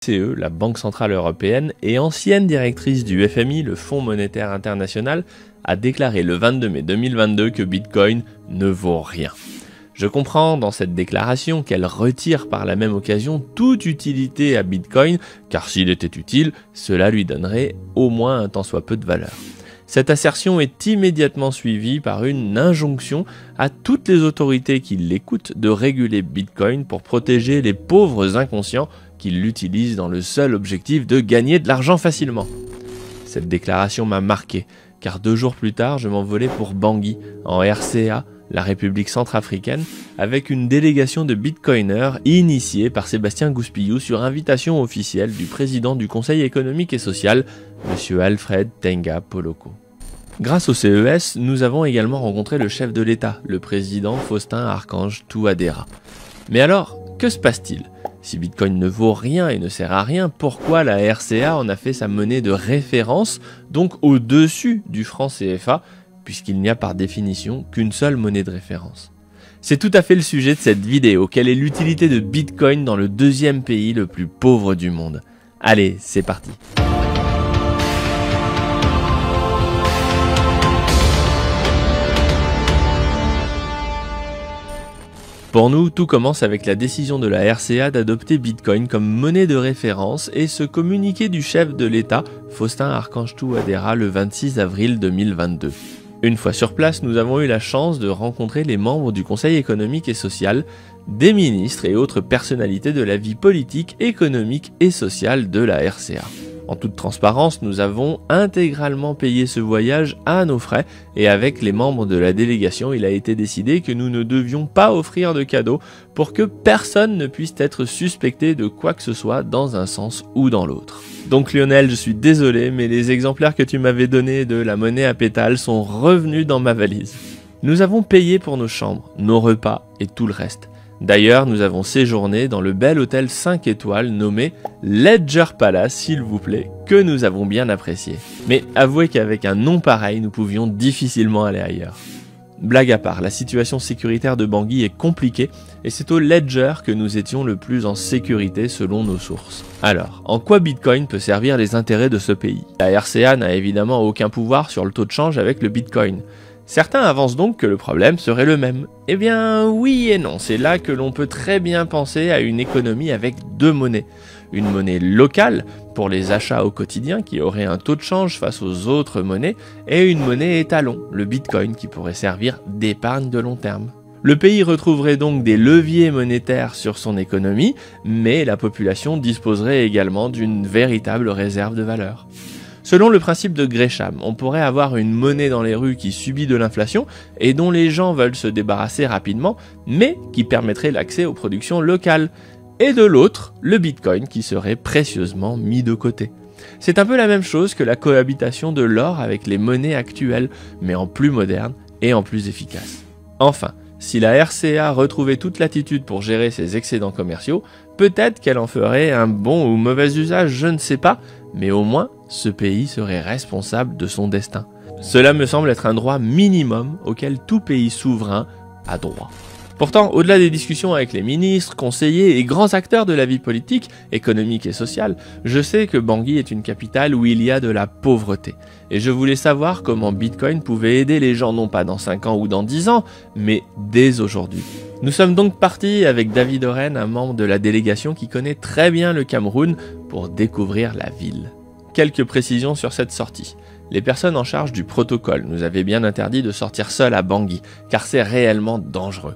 BCE, la Banque Centrale Européenne, et ancienne directrice du FMI, le Fonds Monétaire International, a déclaré le 22 mai 2022 que Bitcoin ne vaut rien. Je comprends dans cette déclaration qu'elle retire par la même occasion toute utilité à Bitcoin, car s'il était utile, cela lui donnerait au moins un tant soit peu de valeur. Cette assertion est immédiatement suivie par une injonction à toutes les autorités qui l'écoutent de réguler Bitcoin pour protéger les pauvres inconscients qui l'utilisent dans le seul objectif de gagner de l'argent facilement. Cette déclaration m'a marqué, car 2 jours plus tard, je m'envolais pour Bangui, en RCA, la République centrafricaine, avec une délégation de bitcoiners initiée par Sébastien Gouspillou sur invitation officielle du président du Conseil économique et social, M. Alfred Tenga Poloko. Grâce au CES, nous avons également rencontré le chef de l'État, le président Faustin Archange Touadéra. Mais alors, que se passe-t-il? Si Bitcoin ne vaut rien et ne sert à rien, pourquoi la RCA en a fait sa monnaie de référence, donc au-dessus du franc CFA, puisqu'il n'y a par définition qu'une seule monnaie de référence? C'est tout à fait le sujet de cette vidéo. Quelle est l'utilité de Bitcoin dans le 2e pays le plus pauvre du monde? Allez, c'est parti. Pour nous, tout commence avec la décision de la RCA d'adopter Bitcoin comme monnaie de référence et ce communiqué du chef de l'État, Faustin Archange Touadéra, le 26 avril 2022. Une fois sur place, nous avons eu la chance de rencontrer les membres du Conseil économique et social, des ministres et autres personnalités de la vie politique, économique et sociale de la RCA. En toute transparence, nous avons intégralement payé ce voyage à nos frais et avec les membres de la délégation, il a été décidé que nous ne devions pas offrir de cadeaux pour que personne ne puisse être suspecté de quoi que ce soit dans un sens ou dans l'autre. Donc Lionel, je suis désolé, mais les exemplaires que tu m'avais donnés de la monnaie à pétales sont revenus dans ma valise. Nous avons payé pour nos chambres, nos repas et tout le reste. D'ailleurs, nous avons séjourné dans le bel hôtel 5 étoiles nommé Ledger Palace, s'il vous plaît, que nous avons bien apprécié. Mais avouez qu'avec un nom pareil, nous pouvions difficilement aller ailleurs. Blague à part, la situation sécuritaire de Bangui est compliquée et c'est au Ledger que nous étions le plus en sécurité selon nos sources. Alors, en quoi Bitcoin peut servir les intérêts de ce pays? La RCA n'a évidemment aucun pouvoir sur le taux de change avec le Bitcoin. Certains avancent donc que le problème serait le même. Eh bien oui et non, c'est là que l'on peut très bien penser à une économie avec 2 monnaies. Une monnaie locale pour les achats au quotidien qui aurait un taux de change face aux autres monnaies et une monnaie étalon, le Bitcoin qui pourrait servir d'épargne de long terme. Le pays retrouverait donc des leviers monétaires sur son économie, mais la population disposerait également d'une véritable réserve de valeur. Selon le principe de Gresham, on pourrait avoir une monnaie dans les rues qui subit de l'inflation et dont les gens veulent se débarrasser rapidement, mais qui permettrait l'accès aux productions locales. Et de l'autre, le Bitcoin qui serait précieusement mis de côté. C'est un peu la même chose que la cohabitation de l'or avec les monnaies actuelles, mais en plus moderne et en plus efficace. Enfin, si la RCA retrouvait toute latitude pour gérer ses excédents commerciaux, peut-être qu'elle en ferait un bon ou mauvais usage, je ne sais pas, mais au moins, ce pays serait responsable de son destin. Cela me semble être un droit minimum auquel tout pays souverain a droit. Pourtant, au-delà des discussions avec les ministres, conseillers et grands acteurs de la vie politique, économique et sociale, je sais que Bangui est une capitale où il y a de la pauvreté. Et je voulais savoir comment Bitcoin pouvait aider les gens non pas dans 5 ans ou dans 10 ans, mais dès aujourd'hui. Nous sommes donc partis avec David Oren, un membre de la délégation qui connaît très bien le Cameroun, pour découvrir la ville. Quelques précisions sur cette sortie. Les personnes en charge du protocole nous avaient bien interdit de sortir seuls à Bangui, car c'est réellement dangereux.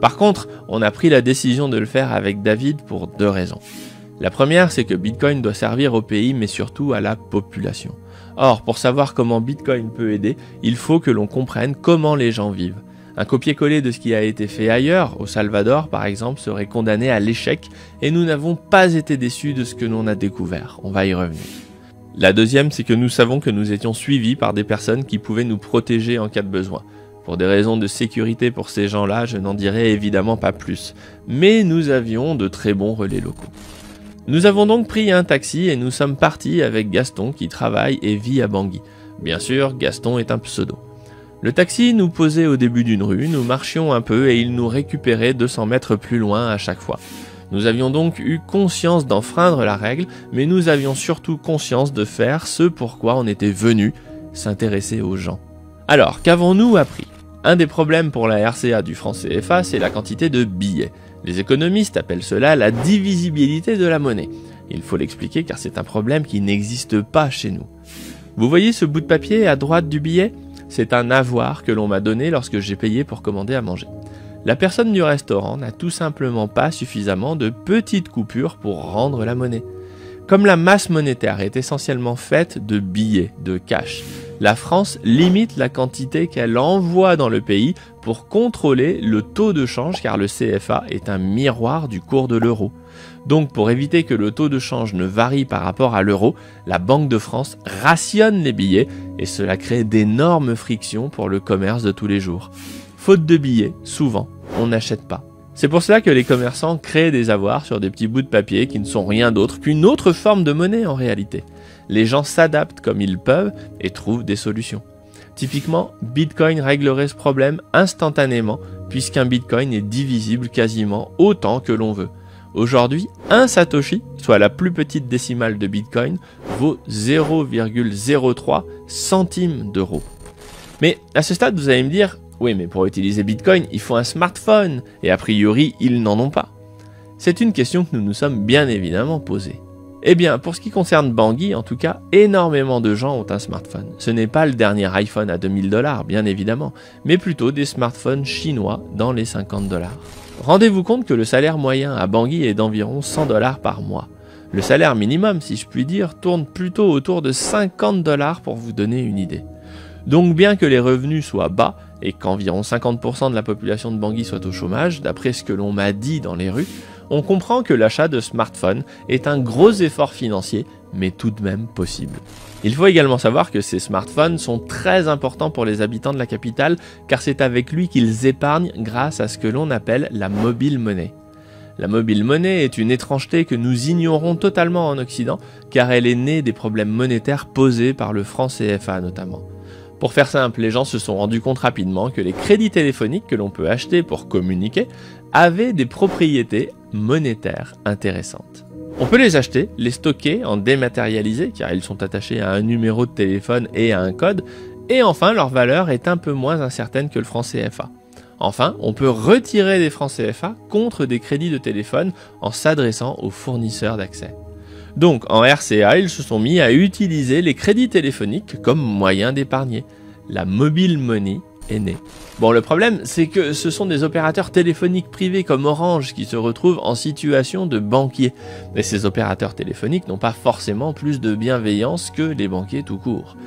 Par contre, on a pris la décision de le faire avec David pour 2 raisons. La première, c'est que Bitcoin doit servir au pays, mais surtout à la population. Or, pour savoir comment Bitcoin peut aider, il faut que l'on comprenne comment les gens vivent. Un copier-coller de ce qui a été fait ailleurs, au Salvador par exemple, serait condamné à l'échec, et nous n'avons pas été déçus de ce que l'on a découvert. On va y revenir. La deuxième, c'est que nous savons que nous étions suivis par des personnes qui pouvaient nous protéger en cas de besoin. Pour des raisons de sécurité pour ces gens-là, je n'en dirai évidemment pas plus. Mais nous avions de très bons relais locaux. Nous avons donc pris un taxi et nous sommes partis avec Gaston qui travaille et vit à Bangui. Bien sûr, Gaston est un pseudo. Le taxi nous posait au début d'une rue, nous marchions un peu et il nous récupérait 200 mètres plus loin à chaque fois. Nous avions donc eu conscience d'enfreindre la règle, mais nous avions surtout conscience de faire ce pourquoi on était venu, s'intéresser aux gens. Alors, qu'avons-nous appris? Un des problèmes pour la RCA du franc CFA, c'est la quantité de billets. Les économistes appellent cela la divisibilité de la monnaie. Il faut l'expliquer car c'est un problème qui n'existe pas chez nous. Vous voyez ce bout de papier à droite du billet? C'est un avoir que l'on m'a donné lorsque j'ai payé pour commander à manger. La personne du restaurant n'a tout simplement pas suffisamment de petites coupures pour rendre la monnaie. Comme la masse monétaire est essentiellement faite de billets, de cash, la France limite la quantité qu'elle envoie dans le pays pour contrôler le taux de change car le CFA est un miroir du cours de l'euro. Donc pour éviter que le taux de change ne varie par rapport à l'euro, la Banque de France rationne les billets et cela crée d'énormes frictions pour le commerce de tous les jours. Faute de billets, souvent, on n'achète pas. C'est pour cela que les commerçants créent des avoirs sur des petits bouts de papier qui ne sont rien d'autre qu'une autre forme de monnaie en réalité. Les gens s'adaptent comme ils peuvent et trouvent des solutions. Typiquement, Bitcoin réglerait ce problème instantanément puisqu'un Bitcoin est divisible quasiment autant que l'on veut. Aujourd'hui, un Satoshi, soit la plus petite décimale de Bitcoin, vaut 0,03 centimes d'euros. Mais à ce stade, vous allez me dire, oui, mais pour utiliser Bitcoin, il faut un smartphone, et a priori, ils n'en ont pas. C'est une question que nous nous sommes bien évidemment posée. Eh bien, pour ce qui concerne Bangui, en tout cas, énormément de gens ont un smartphone. Ce n'est pas le dernier iPhone à 2000 $, bien évidemment, mais plutôt des smartphones chinois dans les 50 $. Rendez-vous compte que le salaire moyen à Bangui est d'environ 100 $ par mois. Le salaire minimum, si je puis dire, tourne plutôt autour de 50 $ pour vous donner une idée. Donc bien que les revenus soient bas et qu'environ 50% de la population de Bangui soit au chômage, d'après ce que l'on m'a dit dans les rues, on comprend que l'achat de smartphones est un gros effort financier, mais tout de même possible. Il faut également savoir que ces smartphones sont très importants pour les habitants de la capitale, car c'est avec lui qu'ils épargnent grâce à ce que l'on appelle la mobile money. La mobile money est une étrangeté que nous ignorons totalement en Occident, car elle est née des problèmes monétaires posés par le franc CFA notamment. Pour faire simple, les gens se sont rendus compte rapidement que les crédits téléphoniques que l'on peut acheter pour communiquer avaient des propriétés monétaires intéressantes. On peut les acheter, les stocker en dématérialisé car ils sont attachés à un numéro de téléphone et à un code, et enfin leur valeur est un peu moins incertaine que le franc CFA. Enfin, on peut retirer des francs CFA contre des crédits de téléphone en s'adressant aux fournisseurs d'accès. Donc en RCA, ils se sont mis à utiliser les crédits téléphoniques comme moyen d'épargner. La mobile money est née. Bon, le problème, c'est que ce sont des opérateurs téléphoniques privés comme Orange qui se retrouvent en situation de banquier. Mais ces opérateurs téléphoniques n'ont pas forcément plus de bienveillance que les banquiers tout court.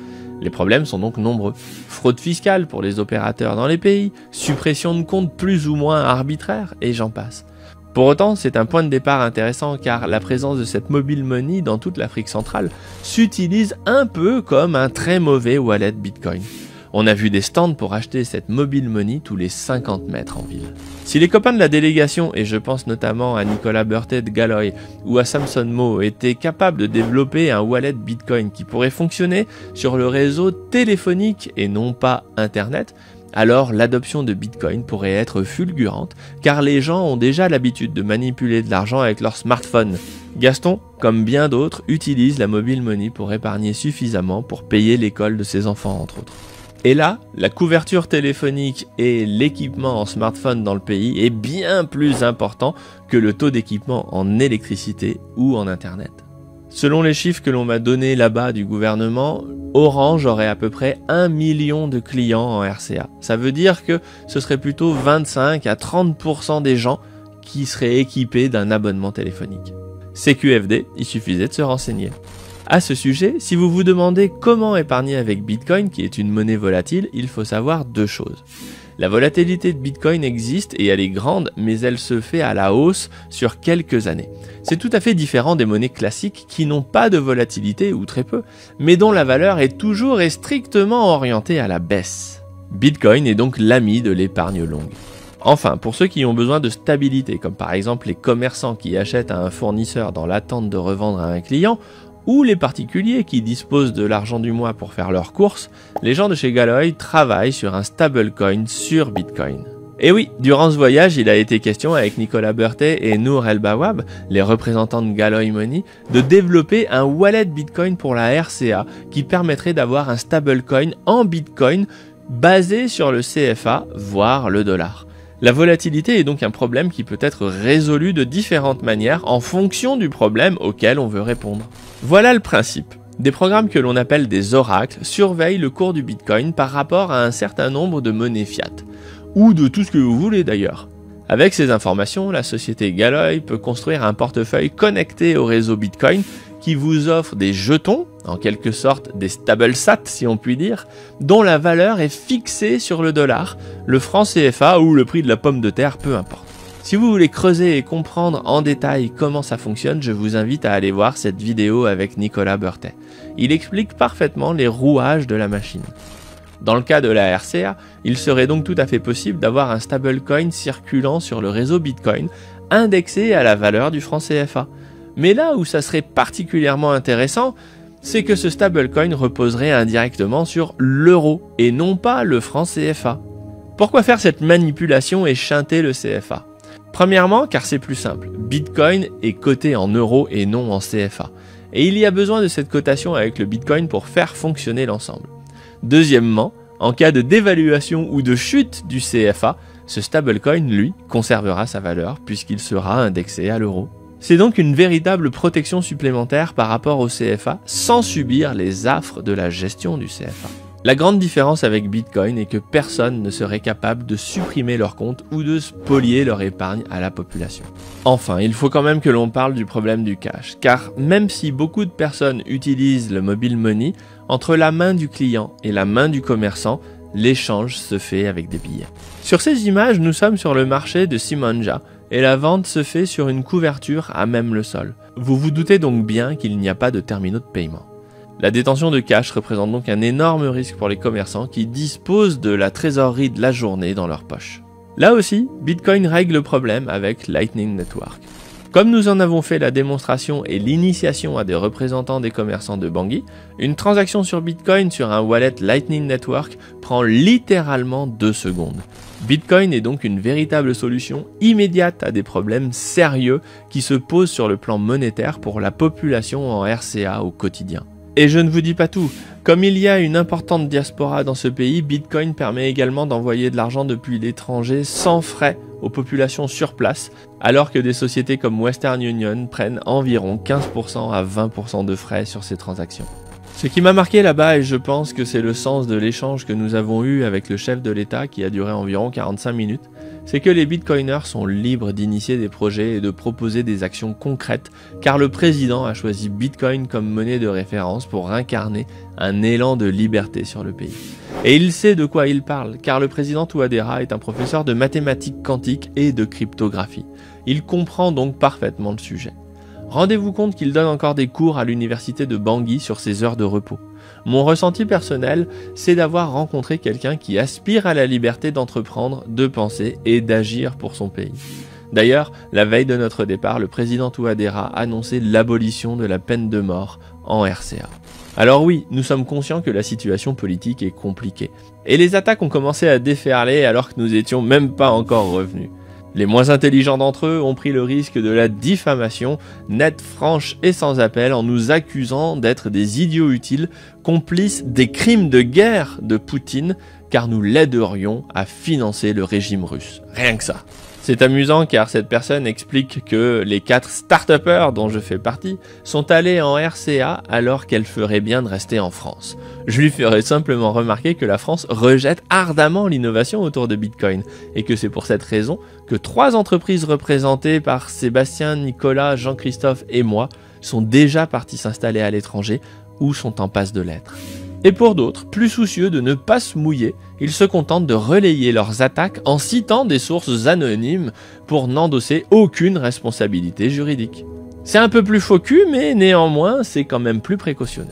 Les problèmes sont donc nombreux. Fraude fiscale pour les opérateurs dans les pays, suppression de comptes plus ou moins arbitraires, et j'en passe. Pour autant, c'est un point de départ intéressant car la présence de cette mobile money dans toute l'Afrique centrale s'utilise un peu comme un très mauvais wallet Bitcoin. On a vu des stands pour acheter cette mobile money tous les 50 mètres en ville. Si les copains de la délégation, et je pense notamment à Nicolas Berthet de Galloy ou à Samson Moe, étaient capables de développer un wallet Bitcoin qui pourrait fonctionner sur le réseau téléphonique et non pas Internet, alors l'adoption de Bitcoin pourrait être fulgurante, car les gens ont déjà l'habitude de manipuler de l'argent avec leur smartphone. Gaston, comme bien d'autres, utilise la mobile money pour épargner suffisamment pour payer l'école de ses enfants, entre autres. Et là, la couverture téléphonique et l'équipement en smartphone dans le pays est bien plus important que le taux d'équipement en électricité ou en Internet. Selon les chiffres que l'on m'a donnés là-bas du gouvernement, Orange aurait à peu près 1 million de clients en RCA. Ça veut dire que ce serait plutôt 25 à 30% des gens qui seraient équipés d'un abonnement téléphonique. CQFD, il suffisait de se renseigner. À ce sujet, si vous vous demandez comment épargner avec Bitcoin, qui est une monnaie volatile, il faut savoir deux choses. La volatilité de Bitcoin existe et elle est grande, mais elle se fait à la hausse sur quelques années. C'est tout à fait différent des monnaies classiques qui n'ont pas de volatilité ou très peu, mais dont la valeur est toujours et strictement orientée à la baisse. Bitcoin est donc l'ami de l'épargne longue. Enfin, pour ceux qui ont besoin de stabilité, comme par exemple les commerçants qui achètent à un fournisseur dans l'attente de revendre à un client, ou les particuliers qui disposent de l'argent du mois pour faire leurs courses, les gens de chez Galloy travaillent sur un stablecoin sur Bitcoin. Et oui, durant ce voyage, il a été question avec Nicolas Berthet et Nour El Bawab, les représentants de Galoy Money, de développer un wallet Bitcoin pour la RCA qui permettrait d'avoir un stablecoin en Bitcoin basé sur le CFA, voire le dollar. La volatilité est donc un problème qui peut être résolu de différentes manières en fonction du problème auquel on veut répondre. Voilà le principe. Des programmes que l'on appelle des oracles surveillent le cours du Bitcoin par rapport à un certain nombre de monnaies fiat. Ou de tout ce que vous voulez d'ailleurs. Avec ces informations, la société Galoy peut construire un portefeuille connecté au réseau Bitcoin qui vous offre des jetons, en quelque sorte des stablesats si on peut dire, dont la valeur est fixée sur le dollar, le franc CFA ou le prix de la pomme de terre, peu importe. Si vous voulez creuser et comprendre en détail comment ça fonctionne, je vous invite à aller voir cette vidéo avec Nicolas Berthet. Il explique parfaitement les rouages de la machine. Dans le cas de la RCA, il serait donc tout à fait possible d'avoir un stablecoin circulant sur le réseau Bitcoin, indexé à la valeur du franc CFA. Mais là où ça serait particulièrement intéressant, c'est que ce stablecoin reposerait indirectement sur l'euro et non pas le franc CFA. Pourquoi faire cette manipulation et chanter le CFA ? Premièrement, car c'est plus simple. Bitcoin est coté en euros et non en CFA. Et il y a besoin de cette cotation avec le Bitcoin pour faire fonctionner l'ensemble. Deuxièmement, en cas de dévaluation ou de chute du CFA, ce stablecoin, lui, conservera sa valeur puisqu'il sera indexé à l'euro. C'est donc une véritable protection supplémentaire par rapport au CFA sans subir les affres de la gestion du CFA. La grande différence avec Bitcoin est que personne ne serait capable de supprimer leur compte ou de spolier leur épargne à la population. Enfin, il faut quand même que l'on parle du problème du cash, car même si beaucoup de personnes utilisent le mobile money, entre la main du client et la main du commerçant, l'échange se fait avec des billets. Sur ces images, nous sommes sur le marché de Simonja et la vente se fait sur une couverture à même le sol. Vous vous doutez donc bien qu'il n'y a pas de terminaux de paiement. La détention de cash représente donc un énorme risque pour les commerçants qui disposent de la trésorerie de la journée dans leur poche. Là aussi, Bitcoin règle le problème avec Lightning Network. Comme nous en avons fait la démonstration et l'initiation à des représentants des commerçants de Bangui, une transaction sur Bitcoin sur un wallet Lightning Network prend littéralement 2 secondes. Bitcoin est donc une véritable solution immédiate à des problèmes sérieux qui se posent sur le plan monétaire pour la population en RCA au quotidien. Et je ne vous dis pas tout. Comme il y a une importante diaspora dans ce pays, Bitcoin permet également d'envoyer de l'argent depuis l'étranger sans frais aux populations sur place, alors que des sociétés comme Western Union prennent environ 15% à 20% de frais sur ces transactions. Ce qui m'a marqué là-bas, et je pense que c'est le sens de l'échange que nous avons eu avec le chef de l'État qui a duré environ 45 minutes, c'est que les bitcoiners sont libres d'initier des projets et de proposer des actions concrètes, car le président a choisi Bitcoin comme monnaie de référence pour incarner un élan de liberté sur le pays. Et il sait de quoi il parle, car le président Touadéra est un professeur de mathématiques quantiques et de cryptographie. Il comprend donc parfaitement le sujet. Rendez-vous compte qu'il donne encore des cours à l'université de Bangui sur ses heures de repos. Mon ressenti personnel, c'est d'avoir rencontré quelqu'un qui aspire à la liberté d'entreprendre, de penser et d'agir pour son pays. D'ailleurs, la veille de notre départ, le président Touadéra annonçait l'abolition de la peine de mort en RCA. Alors oui, nous sommes conscients que la situation politique est compliquée. Et les attaques ont commencé à déferler alors que nous étions même pas encore revenus. Les moins intelligents d'entre eux ont pris le risque de la diffamation, nette, franche et sans appel, en nous accusant d'être des idiots utiles, complices des crimes de guerre de Poutine, car nous l'aiderions à financer le régime russe. Rien que ça. C'est amusant car cette personne explique que les 4 start-upers dont je fais partie sont allés en RCA alors qu'elle ferait bien de rester en France. Je lui ferai simplement remarquer que la France rejette ardemment l'innovation autour de Bitcoin et que c'est pour cette raison que 3 entreprises représentées par Sébastien, Nicolas, Jean-Christophe et moi sont déjà partis s'installer à l'étranger ou sont en passe de l'être. Et pour d'autres, plus soucieux de ne pas se mouiller, ils se contentent de relayer leurs attaques en citant des sources anonymes pour n'endosser aucune responsabilité juridique. C'est un peu plus faux cul, mais néanmoins, c'est quand même plus précautionneux.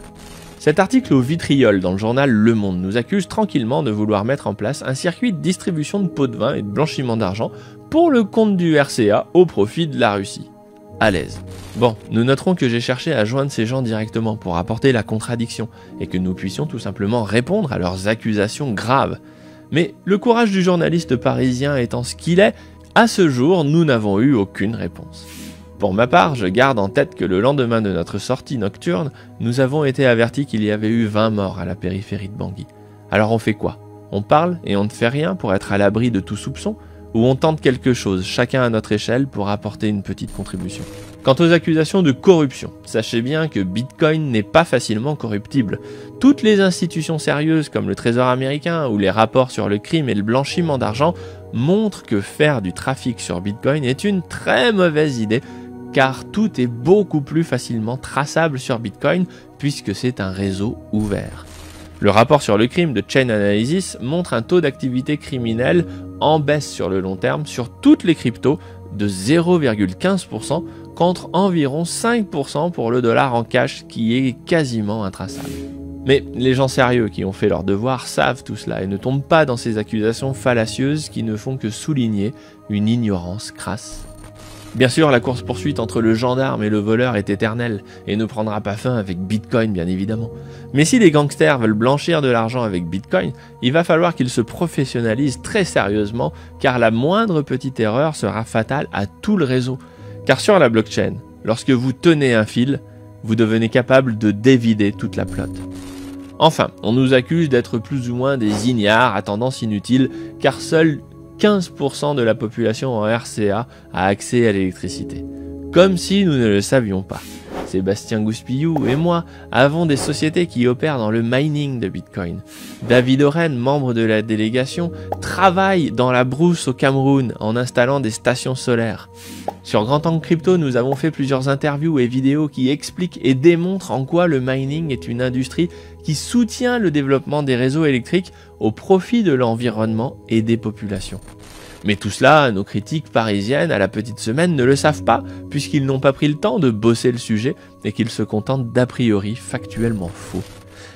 Cet article au vitriol dans le journal Le Monde nous accuse tranquillement de vouloir mettre en place un circuit de distribution de pots de vin et de blanchiment d'argent pour le compte du RCA au profit de la Russie. À l'aise. Bon, nous noterons que j'ai cherché à joindre ces gens directement pour apporter la contradiction et que nous puissions tout simplement répondre à leurs accusations graves. Mais le courage du journaliste parisien étant ce qu'il est, à ce jour, nous n'avons eu aucune réponse. Pour ma part, je garde en tête que le lendemain de notre sortie nocturne, nous avons été avertis qu'il y avait eu 20 morts à la périphérie de Bangui. Alors on fait quoi? On parle et on ne fait rien pour être à l'abri de tout soupçon? Ou on tente quelque chose, chacun à notre échelle, pour apporter une petite contribution? Quant aux accusations de corruption, sachez bien que Bitcoin n'est pas facilement corruptible. Toutes les institutions sérieuses comme le Trésor américain ou les rapports sur le crime et le blanchiment d'argent montrent que faire du trafic sur Bitcoin est une très mauvaise idée, car tout est beaucoup plus facilement traçable sur Bitcoin puisque c'est un réseau ouvert. Le rapport sur le crime de Chain Analysis montre un taux d'activité criminelle en baisse sur le long terme sur toutes les cryptos de 0,15% contre environ 5% pour le dollar en cash qui est quasiment intraçable. Mais les gens sérieux qui ont fait leur devoir savent tout cela et ne tombent pas dans ces accusations fallacieuses qui ne font que souligner une ignorance crasse. Bien sûr, la course-poursuite entre le gendarme et le voleur est éternelle et ne prendra pas fin avec Bitcoin bien évidemment. Mais si les gangsters veulent blanchir de l'argent avec Bitcoin, il va falloir qu'ils se professionnalisent très sérieusement car la moindre petite erreur sera fatale à tout le réseau. Car sur la blockchain, lorsque vous tenez un fil, vous devenez capable de dévider toute la plotte. Enfin, on nous accuse d'être plus ou moins des ignares à tendance inutile car seuls 15% de la population en RCA a accès à l'électricité. Comme si nous ne le savions pas. Sébastien Gouspillou et moi avons des sociétés qui opèrent dans le mining de Bitcoin. David Oren, membre de la délégation, travaille dans la brousse au Cameroun en installant des stations solaires. Sur Grand Angle Crypto, nous avons fait plusieurs interviews et vidéos qui expliquent et démontrent en quoi le mining est une industrie qui soutient le développement des réseaux électriques au profit de l'environnement et des populations. Mais tout cela, nos critiques parisiennes à la petite semaine ne le savent pas, puisqu'ils n'ont pas pris le temps de bosser le sujet et qu'ils se contentent d'a priori factuellement faux.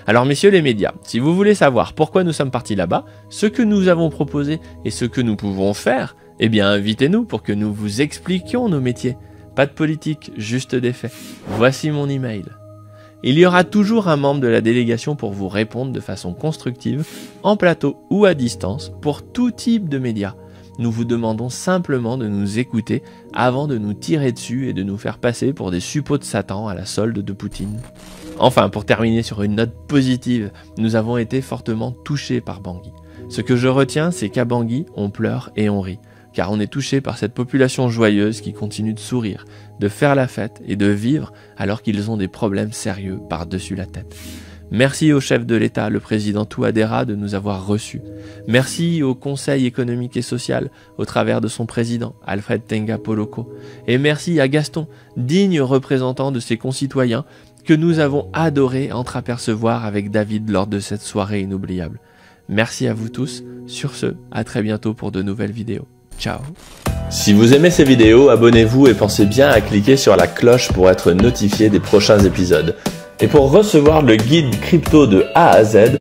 Alors messieurs les médias, si vous voulez savoir pourquoi nous sommes partis là-bas, ce que nous avons proposé et ce que nous pouvons faire, eh bien invitez-nous pour que nous vous expliquions nos métiers. Pas de politique, juste des faits. Voici mon email. Il y aura toujours un membre de la délégation pour vous répondre de façon constructive, en plateau ou à distance, pour tout type de médias. Nous vous demandons simplement de nous écouter avant de nous tirer dessus et de nous faire passer pour des suppôts de Satan à la solde de Poutine. Enfin, pour terminer sur une note positive, nous avons été fortement touchés par Bangui. Ce que je retiens, c'est qu'à Bangui, on pleure et on rit, car on est touché par cette population joyeuse qui continue de sourire, de faire la fête et de vivre alors qu'ils ont des problèmes sérieux par-dessus la tête. Merci au chef de l'État, le président Touadéra, de nous avoir reçus. Merci au Conseil économique et social, au travers de son président, Alfred Tenga Poloko. Et merci à Gaston, digne représentant de ses concitoyens, que nous avons adoré entreapercevoir avec David lors de cette soirée inoubliable. Merci à vous tous. Sur ce, à très bientôt pour de nouvelles vidéos. Ciao. Si vous aimez ces vidéos, abonnez-vous et pensez bien à cliquer sur la cloche pour être notifié des prochains épisodes. Et pour recevoir le guide crypto de A à Z,